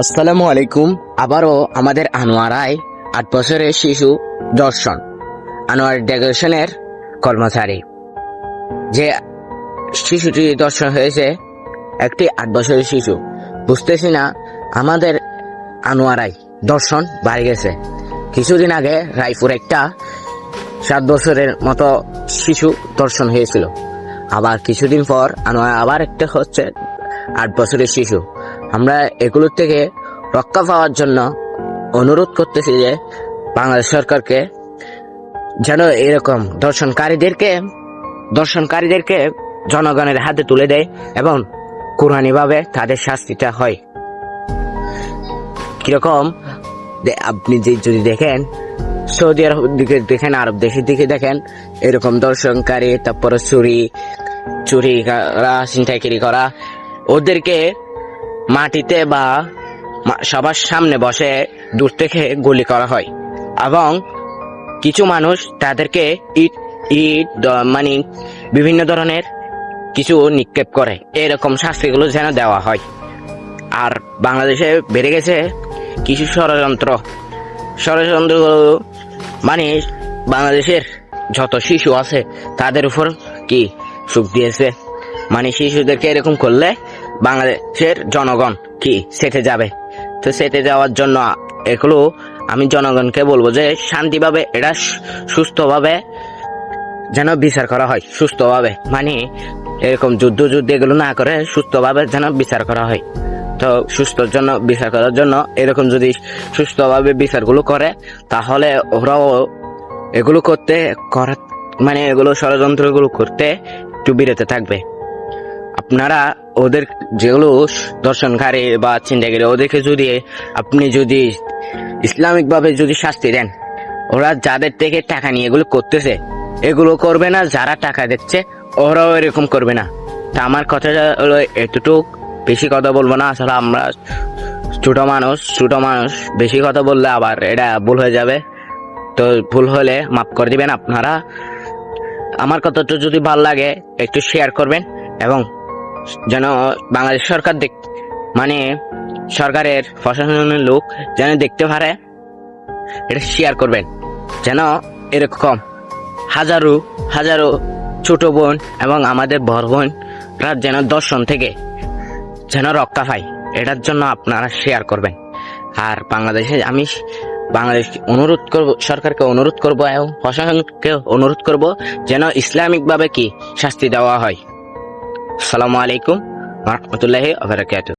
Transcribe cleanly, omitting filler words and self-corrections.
আসসালামু আলাইকুম। আবারও আমাদের আনোয়ারায় ৮ বছরের শিশু দর্শন, আনোয়ার ডেকোরেশনের কর্মচারী যে শিশুটি দর্শন হয়েছে, একটি ৮ বছরের শিশু। বুঝতেছি না আমাদের আনোয়ারায় দর্শন বাড়ি গেছে। কিছুদিন আগে রায়পুর একটা ৭ বছরের মতো শিশু দর্শন হয়েছিল, আবার কিছুদিন পর আনোয়ার আবার একটা হচ্ছে ৮ বছরের শিশু। আমরা এগুলোর থেকে রক্ষা পাওয়ার জন্য অনুরোধ করতেছি যে বাংলাদেশ সরকারকে যেন এরকম দর্শনকারীদেরকে জনগণের হাতে তুলে দেয় এবং কোরআনী ভাবে তাদের শাস্তিটা হয়। কিরকম আপনি যদি দেখেন, সৌদি আরব দিকে দেখেন, আরব দেশের দিকে দেখেন, এরকম দর্শনকারী, তারপরে চুরি করা, ছিনতাইকারী করা, ওদেরকে মাটিতে বা সবার সামনে বসে দূর থেকে গুলি করা হয় এবং কিছু মানুষ তাদেরকে ইট মানে বিভিন্ন ধরনের কিছু নিক্ষেপ করে। এরকম শাস্তিগুলো যেন দেওয়া হয়। আর বাংলাদেশে বেড়ে গেছে কিছু ষড়যন্ত্রগুলো, মানে বাংলাদেশের যত শিশু আছে তাদের উপর কি সুখ দিয়েছে, মানে শিশুদেরকে এরকম করলে বাংলাদেশের জনগণ কি সেটে যাবে। তো সেটে যাওয়ার জন্য এগুলো আমি জনগণকে বলবো যে শান্তিভাবে, এটা সুস্থভাবে যেন বিচার করা হয়, সুস্থভাবে, মানে এরকম যুদ্ধ এগুলো না করে সুস্থভাবে যেন বিচার করা হয়। তো বিচার করার জন্য এরকম যদি সুস্থভাবে বিচারগুলো করে, তাহলে ওরাও এগুলো মানে এগুলো ষড়যন্ত্রগুলো করতে একটু বিরত থাকবে। আপনারা ওদের যেগুলো দর্শনকারী বা ছিনতাইকারী, ওদেরকে আপনি যদি ইসলামিক ভাবে যদি শাস্তি দেন, ওরা যাদের থেকে টাকা নিয়ে এগুলো করতেছে এগুলো করবে না, যারা টাকা দিচ্ছে ওরাও এরকম করবে না। তা আমার কথা হলো এতটুক, বেশি কথা বলবো না। আসলে আমরা ছোট মানুষ বেশি কথা বললে আবার এটা ভুল হয়ে যাবে। তো ভুল হলে মাফ করে দিবেন আপনারা। আমার কথাটা যদি ভালো লাগে একটু শেয়ার করবেন এবং যেন বাংলাদেশ সরকার মানে সরকারের প্রশাসনের লোক যেন দেখতে পারে, এটা শেয়ার করবেন, যেন এরকম হাজারো ছোট বোন এবং আমাদের বড় বোনরা যেন দর্শন থেকে যেন রক্ষা পায়। এটার জন্য আপনারা শেয়ার করবেন। আর আমি বাংলাদেশ সরকারকে অনুরোধ করব এবং প্রশাসনকে অনুরোধ করব যেন ইসলামিক ভাবে কি শাস্তি দেওয়া হয়। আসসালামু আলাইকুম ওয়া রাহমাতুল্লাহি ওয়া বারাকাতুহু।